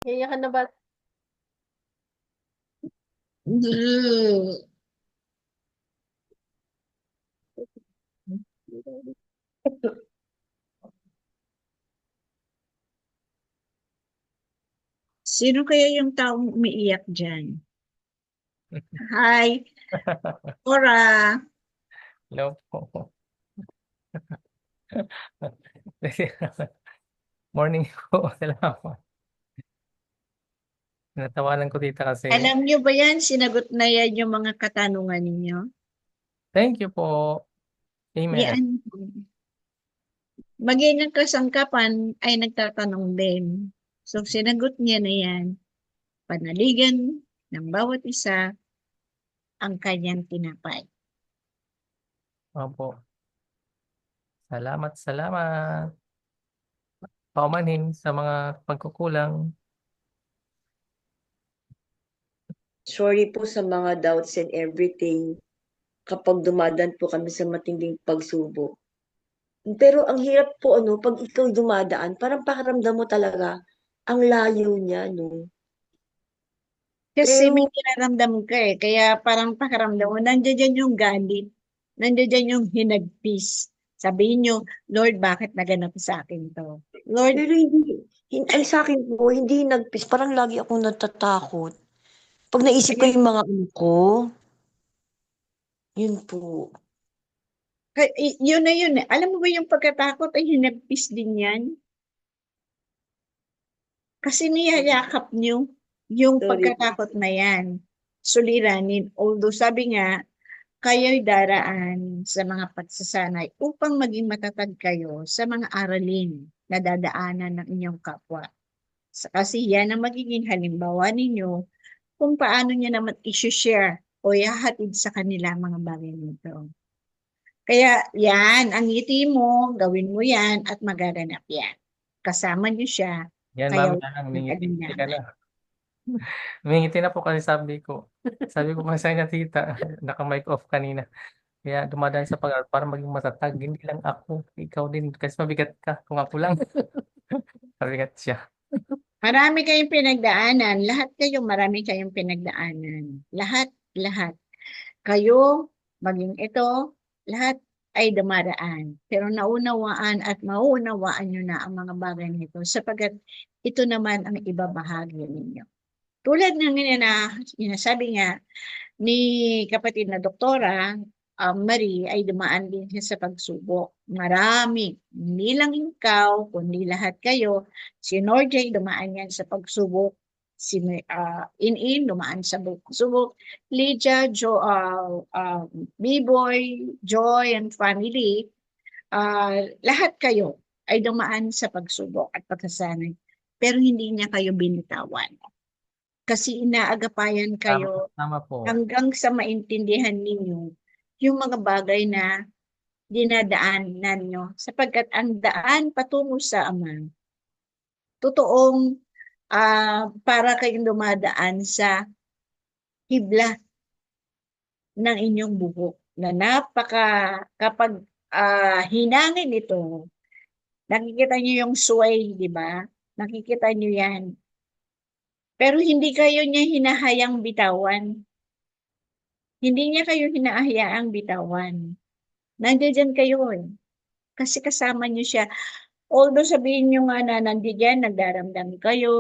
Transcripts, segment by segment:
Kaya ka na ba? Mm. Sino kaya yung taong umiiyak dyan? Hi, Cora. Hello po. Morning po. Salamat. Natawanan ko tita kasi. Alam niyo ba yan? Sinagot na yan yung mga katanungan ninyo. Thank you po. Amen. Yan. Maging ang kasangkapan ay nagtatanong din. So, sinagot niya na yan. Panaligan ng bawat isa ang kanyang tinapay. Opo. Salamat, salamat. Paumanhin sa mga pagkukulang. Sorry po sa mga doubts and everything kapag dumadaan po kami sa matinding pagsubok. Pero ang hirap po ano, pag ikaw dumadaan, parang pakiramdam mo talaga ang layo niya, no? Kasi may Pero, kinaramdam ka eh. Kaya parang pakiramdam mo, nandiyan dyan yung galit. Nandiyan dyan yung hinagpis. Sabihin nyo, Lord, bakit naganap sa akin to? Lord, pero ay sa akin po, hindi nagpis. Parang lagi akong natatakot. Pag naisip ko ayan, yung mga ano ko, yun po. yun na yun eh. Alam mo ba yung pagkatakot ay hinagpis din yan? Kasi niyayakap nyo yung Sorry po. pagkatakot na yan. Suliranin. Although sabi nga, kayo'y daraan sa mga pagsasanay upang maging matatag kayo sa mga aralin na dadaanan ng inyong kapwa. Kasi yan ang magiging halimbawa ninyo kung paano nyo naman isi-share o ihahatid sa kanila mga bagay nito. Kaya yan, ang ngiti mo, gawin mo yan at magaganap yan. Kasama nyo siya, Yan, kaya mami na huwag lang. kang Ngingiti ka na. alinlangan. Ngingiti na po kasi sabi ko. Sabi ko kasi sa kanya, tita, naka-mic off kanina. Kaya dumadaan sa pag para maging matatag. Hindi lang ako. Ikaw din. Kasi mabigat ka. Kung ako lang. Mabigat siya. Marami kayong pinagdaanan. Lahat kayo, marami kayong pinagdaanan. Lahat, lahat. Kayo, maging ito, lahat ay dumaraan. Pero naunawaan at mauunawaan nyo na ang mga bagay nito sapagkat ito naman ang ibabahagi ninyo. Tulad ng sinasabi nga ni kapatid na doktora, Marie, ay dumaan din siya sa pagsubok. Marami, hindi lang ikaw, kundi lahat kayo. Si Norjay dumaan yan sa pagsubok. Si In dumaan sa pagsubok. Lydia, B-Boy, Joy, and family, lahat kayo ay dumaan sa pagsubok at pagkasanay. Pero hindi niya kayo binitawan. Kasi inaagapayan Tama, kayo tama po. hanggang sa maintindihan ninyo yung mga bagay na dinadaanan nyo. Sapagkat ang daan patungo sa Ama, totoong para kayong dumadaan sa hibla ng inyong buhok na kapag hinangin ito, nakikita nyo yung sway, di ba? Nakikita nyo yan. Pero hindi kayo niya hinahayang bitawan. Hindi niya kayo hinahayaang bitawan. Nandiyan kayo eh. Kasi kasama niyo siya. Although sabihin niyo nga na nandiyan, nagdaramdam kayo,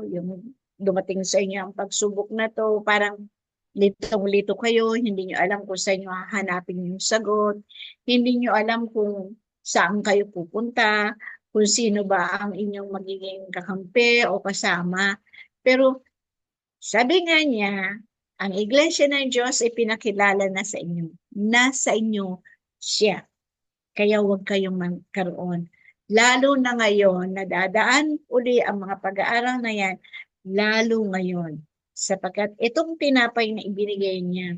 yung dumating sa inyo ang pagsubok na to, parang litong-lito kayo, hindi niyo alam kung saan niyo hahanapin yung sagot, hindi niyo alam kung saan kayo pupunta, kung sino ba ang inyong magiging kakampi o kasama. Pero sabi nga niya, ang Iglesia ng Diyos ay pinakilala na sa inyo. Nasa inyo siya. Kaya huwag kayong magkaroon. Lalo na ngayon, nadadaan uli ang mga pag-aaral na yan, lalo ngayon. Sapagkat itong tinapay na ibinigay niya,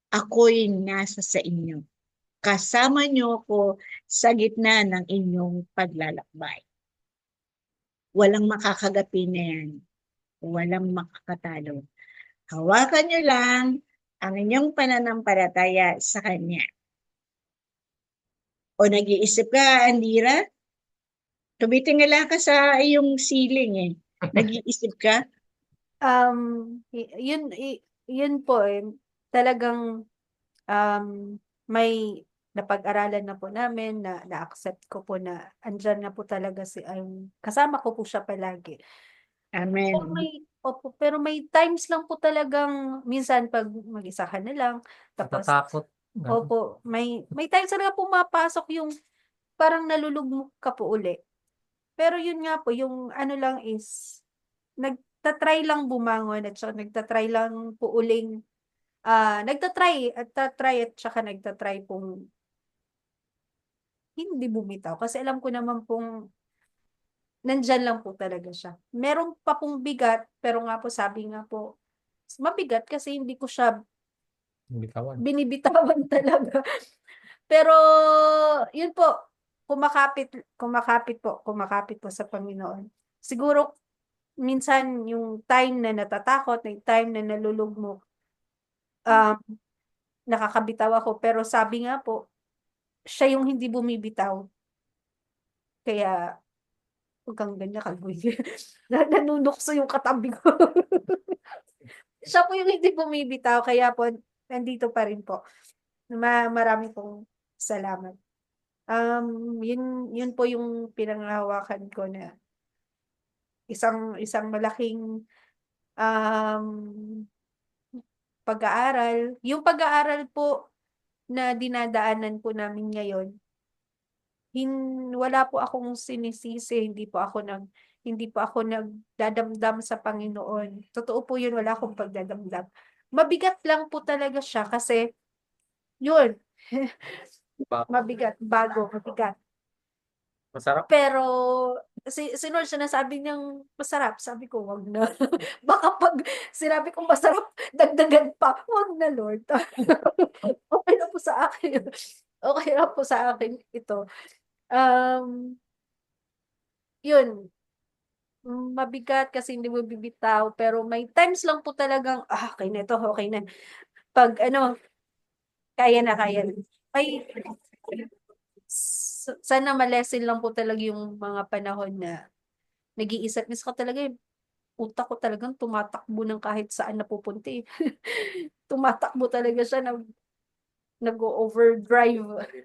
ako'y nasa sa inyo. Kasama niyo ko sa gitna ng inyong paglalakbay. Walang makakagapi na yan. Walang makakatalo. Hawakan niyo lang ang inyong pananampalataya sa Kanya. O nag-iisip ka, Andira? Tumitingala ka sa iyong ceiling eh. Nag-iisip ka? Yun po talagang may napag-aralan na po namin na na-accept ko po na andyan na po talaga kasama ko po siya palagi. Pero Amen. pero may times lang po talagang minsan pag mag-isa ka na lang, tapos Natatakot. Ganun. opo, may times talaga pumapasok yung parang nalulugmok ka po uli. Pero yun nga po, yung ano lang is, nagtatry lang bumangon at saka nagtatry lang po uling, tatry at saka nagtatry pong hindi bumitaw. Kasi alam ko naman pong nandyan lang po talaga siya. Meron pa pong bigat, pero nga po sabi nga po, mabigat kasi hindi ko siya Bitawan. binibitawan talaga. Pero, yun po, kumakapit po sa Panginoon. Siguro, minsan, yung time na natatakot, yung time na nalulugmok, um, nakakabitaw ako. Pero sabi nga po, siya yung hindi bumibitaw. Kaya, huwag kang ganyan, kalboy. Nanunukso yung katabi ko. Siya po yung hindi bumibitaw, kaya po, nandito pa rin po. Marami pong salamat. Yun po yung pinanghahawakan ko na isang malaking um, pag-aaral. Yung pag-aaral po na dinadaanan po namin ngayon, wala po akong sinisisi, hindi po ako nagdadamdam sa Panginoon. Totoo po yun, wala akong pagdadamdam. Mabigat lang po talaga siya kasi yun, mabigat. Masarap. Pero si Lord sinasabi niyang masarap, sabi ko wag na. Baka pag sinabi kong masarap, dagdagan pa, wag na Lord. Okay na po sa akin. Okay na po sa akin ito. Um, Yun, mabigat kasi hindi mo bibitaw, pero may times lang po talagang, okay na ito, okay na. Pag kaya na, kaya na. May, sana ma-lessen lang po talaga yung mga panahon na nag-iisip, miss ko talaga utak ko talagang tumatakbo ng kahit saan napupunta eh. Tumatakbo talaga siya, nag-overdrive. Kasi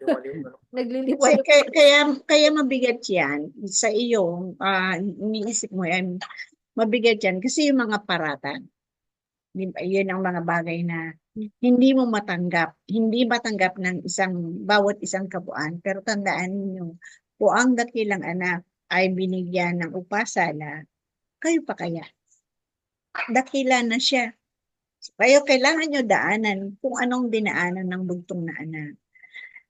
Nagliliwanag. kaya mabigat yan sa iyo, iniisip mo yan, mabigat yan kasi yung mga paratang, yun ang mga bagay na hindi matanggap ng bawat isang kabuuan. Pero tandaan niyo, kung ang dakilang anak ay binigyan ng upasa na kayo pa kaya, dakila na siya. Kaya kailangan nyo daanan kung anong dinaanan ng bugtong na anak.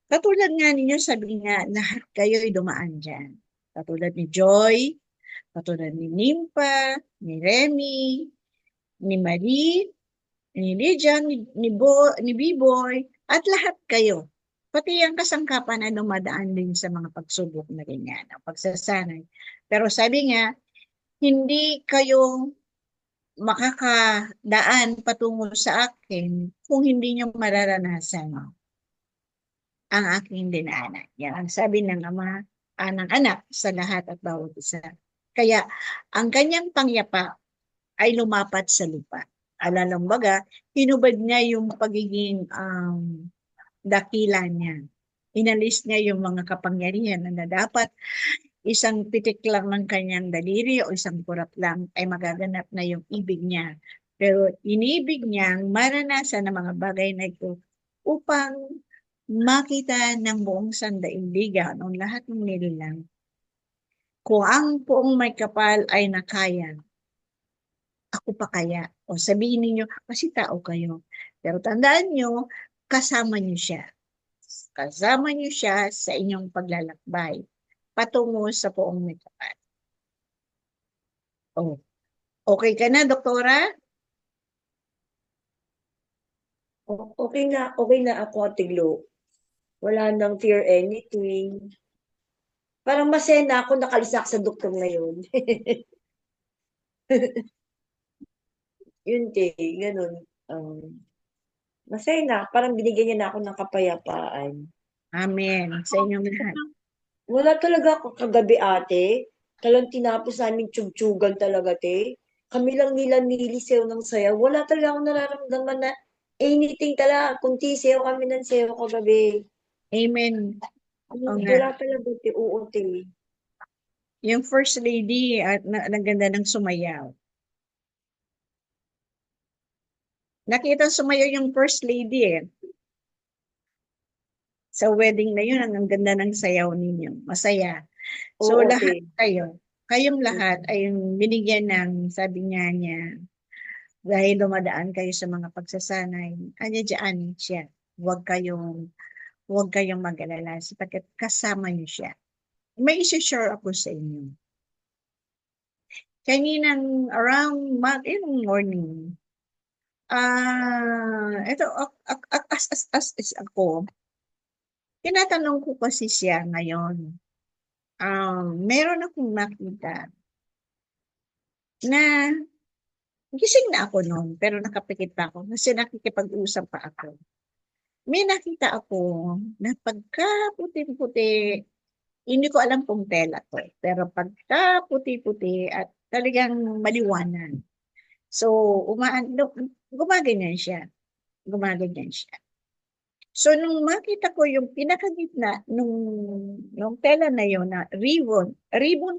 Katulad nga ninyo, sabi nga, lahat kayo'y dumaan dyan. Katulad ni Joy, katulad ni Nimpa, ni Remy, ni Marie, ni Lydia, ni Biboy, at lahat kayo. Pati ang kasangkapan na dumadaan din sa mga pagsubok na ganyan, ang pagsasanay. Pero sabi nga, hindi kayo makakadaan patungo sa akin kung hindi nyo mararanasan ang aking dinaanan. Yan ang sabi ng ama, ng anak sa lahat at bawat isa. Kaya ang kanyang pangyapa ay lumapat sa lupa. Alalambaga, hinubad niya yung pagiging dakila niya. Inalis niya yung mga kapangyarihan na dapat isang pitik lang ng kanyang daliri o isang kurap lang ay magaganap na yung ibig niya. Pero inibig niyang maranasan ng mga bagay na ito upang makita ng buong sandaigdigan o lahat ng nilalang kung ang buong may kapal ay nakaya, ako pa kaya? O sabihin niyo kasi tao kayo. Pero tandaan niyo, kasama niyo siya. Kasama niyo siya sa inyong paglalakbay patungo sa buong may kapal. Oh, okay ka na, doktora? Okay na ako, Ate Glo. Wala nang fear anything. Parang masaya na ako nakalisak sa doktor ngayon. Yun, te, ganun. Masaya na. Parang binigyan niya na ako ng kapayapaan. Amen. Sa inyong lahat. Wala talaga ako kagabi, ate. Talang tinapos namin tiyug-tiyugan talaga, te. Kami lang nila nilisayaw ng sayaw. Wala talaga akong nararamdaman na anything talaga. Kunti sayaw kami ng sayaw kagabi. Amen. Oo nga. Wala talaga, te. Oo, te. Yung first lady at naganda ng sumayaw. Nakita sumayaw yung first lady eh. Sa wedding na yun, ang ganda ng sayaw ninyo. Masaya. So Oo, te. lahat kayo, kayong lahat ay binigyan ng, sabi niya, dahil dumadaan kayo sa mga pagsasanay, diyan siya. Huwag kayong mag-alala sapagkat kasama niyo siya. May isi-share ako sa inyo. Kaninang around yung morning, ito, as ako, tinatanong ko kasi siya ngayon, meron akong nakita na gising na ako noon, pero nakapikit pa ako kasi nakikipag-usap pa ako. May nakita ako na pagka puti-puti, hindi ko alam kung tela to, pero pagka puti-puti at talagang maliwanag. So, gumaganyan siya. Gumaganyan siya. So, nung makita ko yung pinakagitna nung tela na yun na ribbon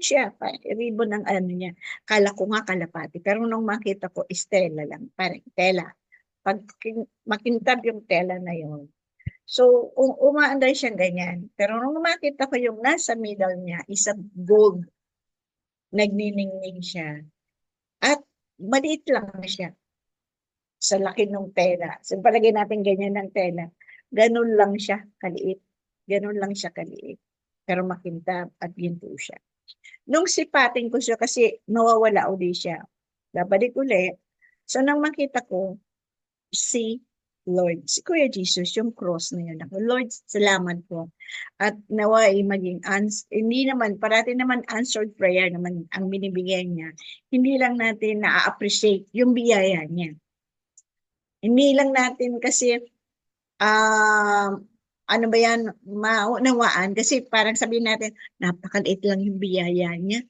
siya, ribbon ang ano niya. Kala ko nga kalapati, pero nung makita ko, is tela lang, parang tela. Pag makintab yung tela na yun. So, umaanday siyang ganyan. Pero nung makita ko yung nasa middle niya, isa gold, nagniningning siya. At maliit lang na siya sa laki ng tela. So, palagay natin ganyan ng tela. Ganun lang siya kaliit. Ganun lang siya kaliit. Pero makintab at ginto siya. Nung sipating ko siya kasi nawawala uli siya. Babalik uli. So, nang makita ko, si Lord, si Kuya Jesus, yung cross na yun. Ako, Lord, salamat po. At nawa ay maging hindi naman, parati naman answered prayer naman ang binibigay niya. Hindi lang natin na-appreciate yung biyaya niya. Hindi lang natin kasi, ano ba yan, maunawaan. Kasi parang sabihin natin, napakaliit lang yung biyaya niya.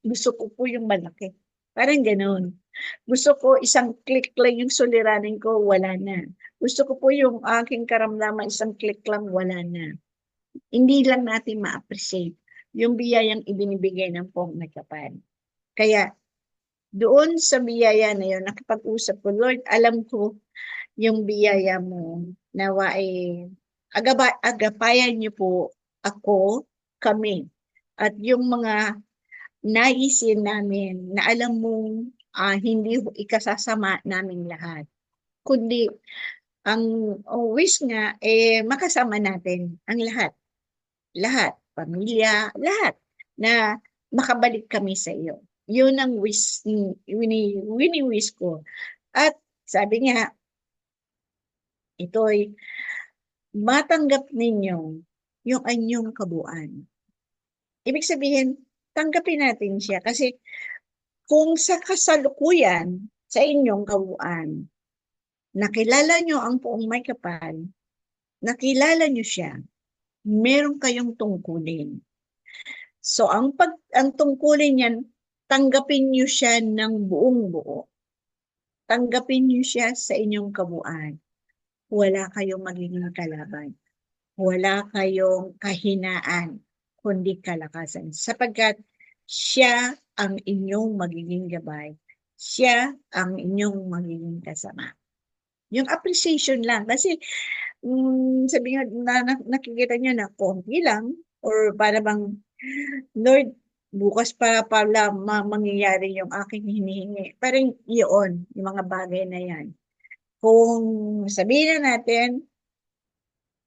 Gusto ko po yung malaki. Parang ganoon. Gusto ko isang click lang yung suliranin ko, wala na. Gusto ko po yung aking karamdaman, isang click lang, wala na. Hindi lang natin ma-appreciate yung biyayang ibinibigay ng Poong May Kapal. Kaya, doon sa biyaya na yun, nakipag-usap ko, Lord, alam ko yung biyaya mo, nawa ay agapayan niyo po ako, kami, at yung mga naisin namin na alam mong hindi ikasasama namin lahat. Kundi, ang wish nga, makasama natin ang lahat. Lahat, pamilya, lahat, na makabalik kami sa iyo. Yun ang wish, wini-wish ko. At sabi niya, ito'y matanggap ninyo yung anyong kabuuan. Ibig sabihin, tanggapin natin siya kasi kung sa kasalukuyan sa inyong kabuuan, nakilala nyo ang Poong May Kapal, nakilala nyo siya, meron kayong tungkulin. So, ang tungkulin niyan, tanggapin nyo siya ng buong buo. Tanggapin nyo siya sa inyong kabuuan. Wala kayong magiging kalaban. Wala kayong kahinaan, kundi kalakasan. Sapagkat siya ang inyong magiging gabay. Siya ang inyong magiging kasama. Yung appreciation lang. Kasi sabi nga, nakikita nyo na konti lang or para bang, Lord, bukas pa pala mangyayari yung aking hinihingi. Parang yun, yung mga bagay na yan. Kung sabihin na natin,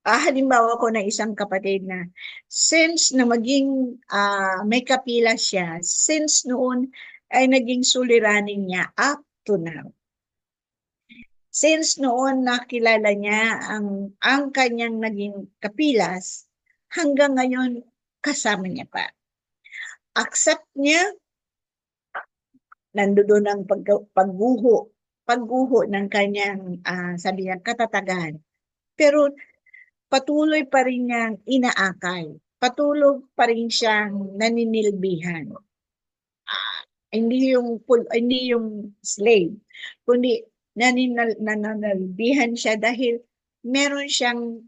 halimbawa ko na isang kapatid na since na maging may kapila siya, since noon ay naging suliranin niya up to now. Since noon nakilala niya ang kanyang naging kapilas, hanggang ngayon kasama niya pa. Accept niya, nandoon ang pagguho ng kanyang sabi niya, katatagan. Pero patuloy pa rin niyang inaakay. Patuloy pa rin siyang naninilbihan. hindi yung slave, kundi nananalbihan siya dahil meron siyang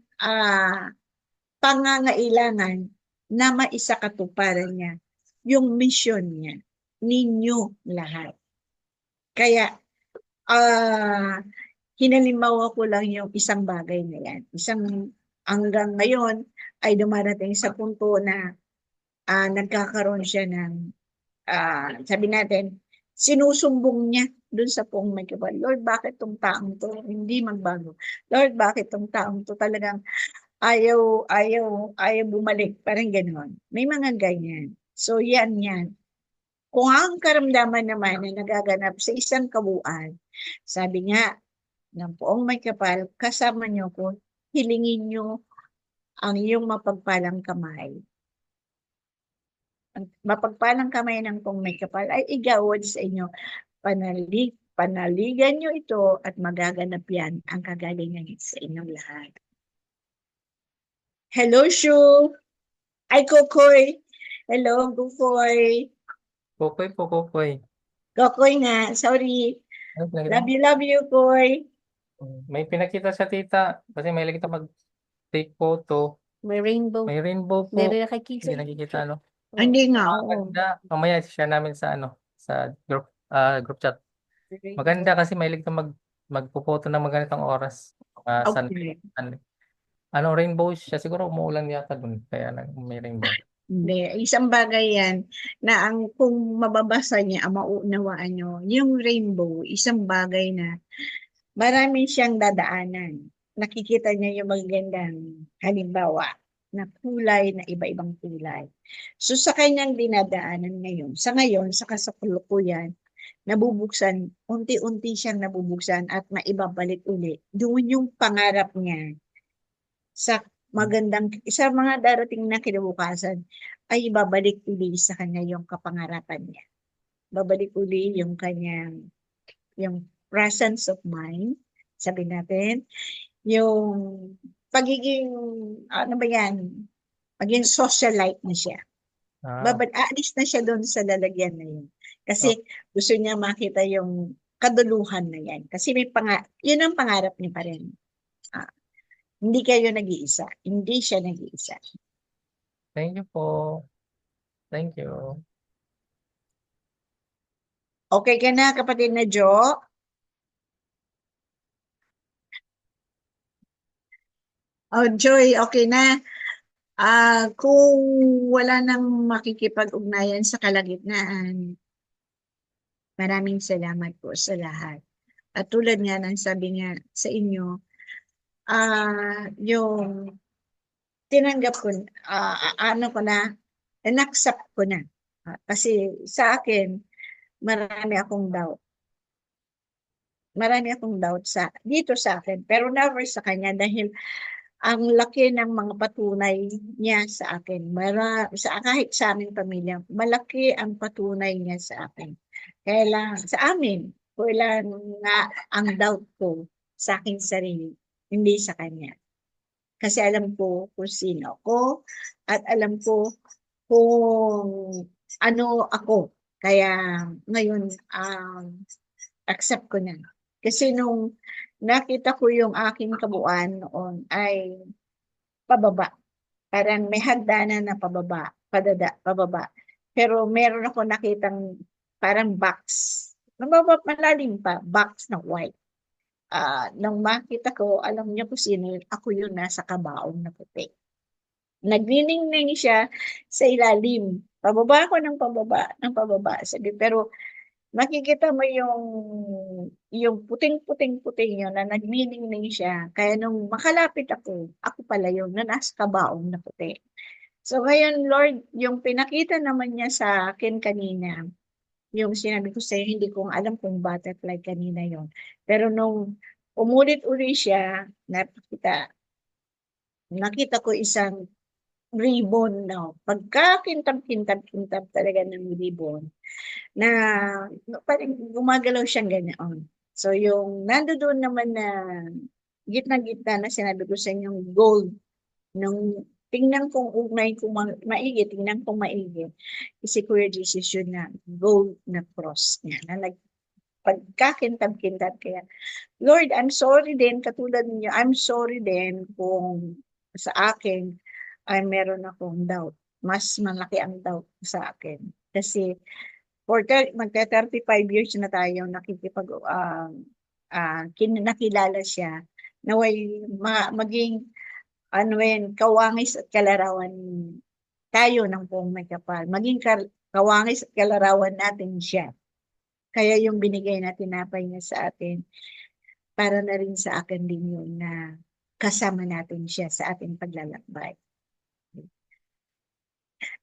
pangangailangan na maisakatuparan niya yung mission niya, ninyo lahat. Kaya, hinalimawa ko lang yung isang bagay na yan. Hanggang ngayon ay dumarating sa punto na nagkakaroon siya ng, sabi natin, sinusumbong niya dun sa pong may kapal. Lord, bakit tong taong to hindi magbago? Lord, bakit tong taong to talagang ayaw bumalik? Parang gano'n. May mga ganyan. So, yan. Kung ang karamdaman naman na nagaganap sa isang kabuuan, sabi nga ng poong may kapal, kasama niyo ko, hilingin niyo ang iyong mapagpalang kamay. Ang mapagpalang kamay ng poong may kapal ay igawad sa inyo. Panaligan niyo ito at magaganap yan ang kagalingan sa inyong lahat. Hello, Shu! Ay, Kokoy! Hello, Kokoy! Kukoy po, kukoy. Kokoy nga, sorry. Ano pinakita? Love you, Koy. May pinakita sa tita kasi may kita mag-take photo. May rainbow. May rainbow po. Hindi rin nakikita. Hindi nakikita, no? Hindi nga, oo. Maganda. Mamaya share namin sa sa group chat. Maganda kasi may kita magpo-photo ng ganitong oras. Okay. Rainbow siya. Siguro umuulan yata dun. Kaya may rainbow. Hindi, isang bagay yan na kung mababasa niya, mauunawaan nyo, yung rainbow, isang bagay na marami siyang dadaanan. Nakikita niya yung magagandang halimbawa na kulay, na iba-ibang kulay. So sa kanyang dinadaanan ngayon, sa kasalukuyan, nabubuksan, unti-unti siyang nabubuksan at maibabalik uli. Doon yung pangarap niya sa mga darating na kinabukasan ay babalik uli sa kanya yung kapangarapan niya. Babalik uli yung presence of mind, sabi natin, yung pagiging, maging socialite na siya. Aalis na siya doon sa lalagyan na yun. Kasi gusto niya makita yung kaduluhan na yan. Kasi yun ang pangarap niya pa rin. Hindi kayo nag-iisa. Hindi siya nag-iisa. Thank you po. Thank you. Okay ka na, kapatid na Jo? Oh, Joy, okay na. Kung wala nang makikipag-ugnayan sa kalagitnaan, maraming salamat po sa lahat. At tulad nga ng sabi nga sa inyo, yung tinanggap ko, in-accept ko na. Kasi sa akin, marami akong doubt. Marami akong doubt dito sa akin, pero never sa kanya dahil ang laki ng mga patunay niya sa akin. Kahit sa aming pamilya, malaki ang patunay niya sa akin. Kaya lang, sa amin, kailan nga ang doubt ko sa aking sarili, hindi sa kanya. Kasi alam ko kung sino ako at alam ko kung ano ako. Kaya ngayon, accept ko na. Kasi nung nakita ko yung aking kabuuan noon ay pababa. Parang may hagdanan na pababa, pababa. Pero meron ako nakitang parang box. Malalim pa, box na white. Nang makita ko, alam niya po sino yun, ako yun nasa kabaong na puti. Nagniningning siya sa ilalim. Pababa ako ng pababa. Pero makikita mo yung puting-puting-puting yun na nagniningning siya. Kaya nung makalapit ako pala yun na nasa kabaong na puti. So ngayon, Lord, yung pinakita naman niya sa akin kanina, yung sinabi ko sa'yo, hindi ko alam kung butterfly kanina yon. Pero nung umulit-uli siya, nakita ko isang ribbon na pagkakintab-kintab talaga ng ribbon na parang gumagalaw siyang ganyan. So yung nandoon naman na gitna-gitna na sinabi ko sa inyong gold nung tingnan kong ugnay kung maigi, tingnan kong maigi. Kasi Kuya Jesus yun na gold na cross niya, na pagkakintab-kintab. Kaya, Lord, I'm sorry din, katulad niyo, I'm sorry din kung sa akin ay meron akong doubt. Mas malaki ang doubt sa akin. Kasi, magka 35 years na tayo nakilala siya, naway maging kawangis at kalarawan tayo ng buong may kapal. Maging kawangis at kalarawan natin siya. Kaya yung binigay na tinapay niya sa atin, para na rin sa akin din yun na kasama natin siya sa ating paglalakbay.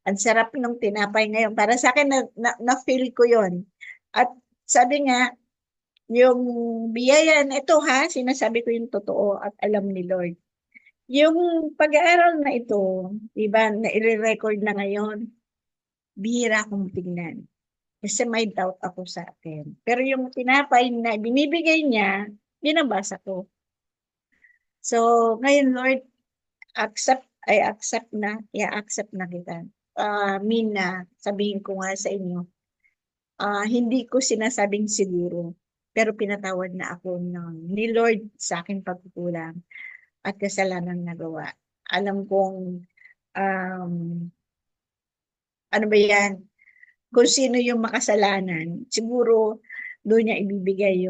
Ang sarap ng tinapay ngayon. Para sa akin, na-feel ko yun. At sabi nga, yung biyaya na ito sinasabi ko yung totoo at alam ni Lord. Yung pag-aaral na ito, diba, na i-record na ngayon, bihira akong tingnan. Kasi may doubt ako sa akin. Pero yung tinapay na binibigay niya, binabasa ko. So, ngayon Lord, i-accept na kita. Sabihin ko nga sa inyo, hindi ko sinasabing siguro, pero pinatawad na ako ni Lord sa aking pagkukulang at kasalanan nagawa. Alam kong, ano ba yan, kung sino yung makasalanan, siguro doon niya ibinibigay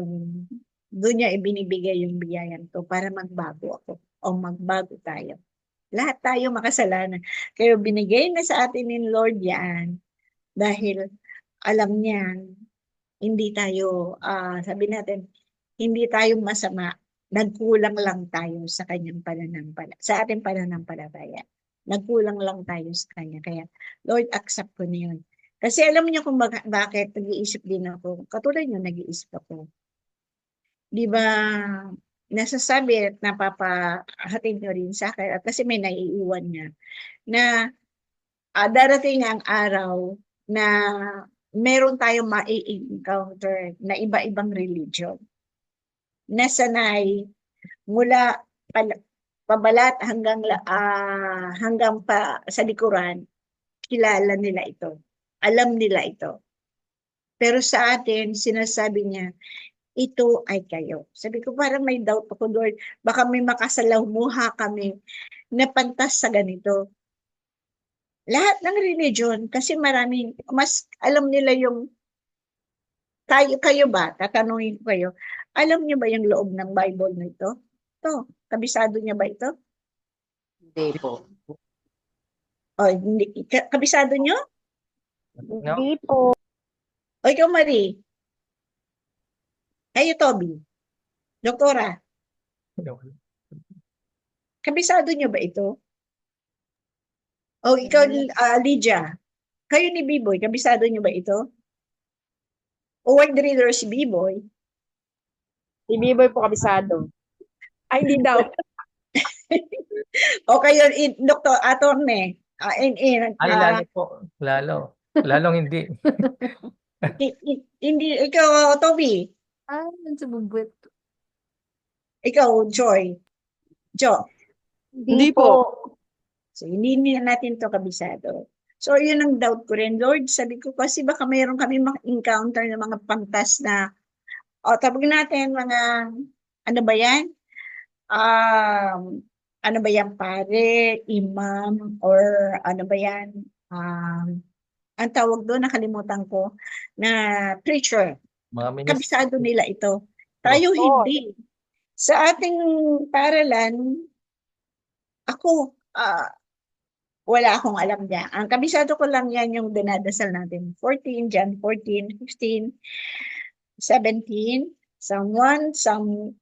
yung biyayan to para magbago ako o magbago tayo. Lahat tayo makasalanan. Kaya binigay na sa atin ni Lord yan dahil alam niya hindi tayo, sabi natin, hindi tayo masama. Nagkulang lang tayo sa kanyang sa ating pananampalataya. Nagkulang lang tayo sa kanya. Kaya, Lord, accept ko na yun. Kasi alam niyo kung bakit nag-iisip din ako. Katulad niyo, nag-iisip ako. Di ba, nasasabi at napapahatid niyo rin sa akin, at kasi may naiiwan niya, na darating ang araw na meron tayong mai-encounter na iba-ibang religion na sanay mula pabalat hanggang pa sa likuran, kilala nila ito. Alam nila ito. Pero sa atin, sinasabi niya, ito ay kayo. Sabi ko, parang may doubt ako, Lord. Baka may makasalamuha kami na pantas sa ganito. Lahat ng religion, kasi maraming, mas alam nila yung, kayo ba, tatanungin ko kayo, alam niyo ba yung loob ng Bible na ito? Ito, kabisado niya ba ito? Hindi po. O, hindi, kabisado niyo? No? Hindi po. O, ikaw, Marie. Kayo, Toby. Doktora, kabisado niyo ba ito? O, ikaw, Lydia. Kayo ni B-Boy, kabisado niyo ba ito? O, word reader si B-Boy. Si B-Boy po kabisado. Ay, hindi daw. O kayo, Dr. Attorney. Ay, lalo po. Lalong hindi. Hindi, ikaw, Toby. Sa bubwet. Ikaw, Joy. Jo. Hindi po. So, hindi natin to kabisado. So, yun ang doubt ko rin. Lord, sabi ko kasi baka mayroon kami encounter ng mga pantas na, tawag natin mga, ano ba yan? Ano ba yan, pare, imam, or ano ba yan? Ang tawag doon, nakalimutan ko, na preacher. Mga ministro. Kabisado nila ito. Tayo hindi. Sa ating paralan, ako, wala akong alam niya. Ang kabisado ko lang yan yung dinadasal natin. 14, John 14, 15, 17, Psalm 1, Psalm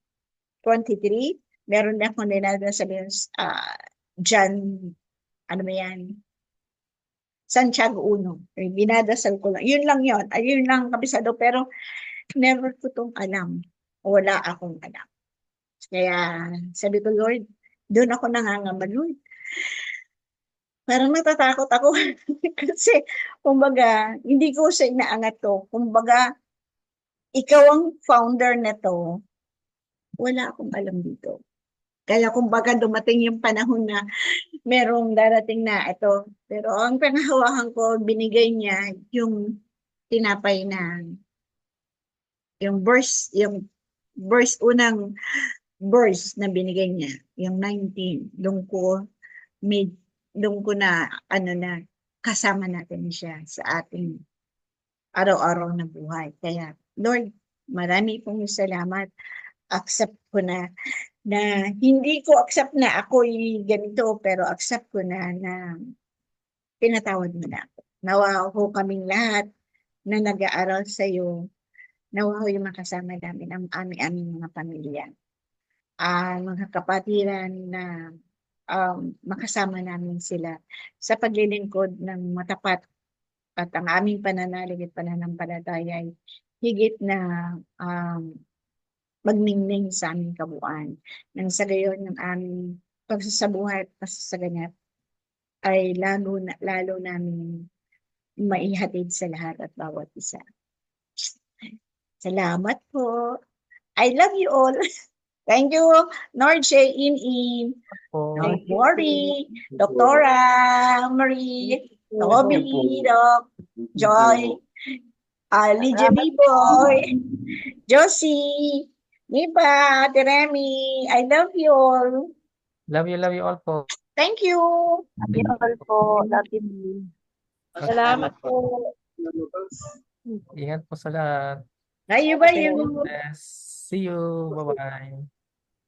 23. Meron na akong dinadasal yung John, ano ba yan? Santiago 1. Binadasal ko lang. Yun lang yun. Ayun lang kabisado. Pero never ko itong alam. Wala akong alam. Kaya sabi ko, Lord, doon ako nangangamba, Lord. Parang natatakot ako. Kasi, kumbaga, hindi ko sa inaangat to. Kumbaga, ikaw ang founder na to. Wala akong alam dito. Kaya kumbaga dumating yung panahon na merong darating na ito. Pero ang panghawakan ko, binigay niya yung tinapay na, unang burst na binigay niya, yung 19. Mid, doon ko na, kasama natin siya sa ating araw-araw na buhay. Kaya, Lord, marami pong salamat. Accept ko na hindi ko accept na ako'y ganito, pero accept ko na pinatawad mo na ako. Nawa ho kaming lahat na nag-aaral sa iyo, nawa ho yung makasama namin ang aming mga pamilya. Mga kapatiran na makasama namin sila sa paglilingkod ng matapat at ang aming pananalig at pananampalataya ay higit na magningning sa aming kabuuan. Nang sa gayon ng aming pagsasabuhay at pasasaganap ay lalo namin maihatid sa lahat at bawat isa. Salamat po. I love you all. Thank you, Norje, In. Po. Don't worry. Doktora Marie, Toby, Doc, Joy, Lydia B-Boy, Josie, Nipa, Teremi, I love you all. Love you all po. Thank you. Thank you po. Love you. Salamat po. Ingat po sa lahat. Bye. Yes. See you. Bye-bye.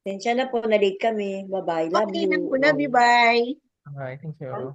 Tensya na po, na-late kami. Bye-bye. Love Okay lang you. po. Love you. Bye. Bye. Thank you.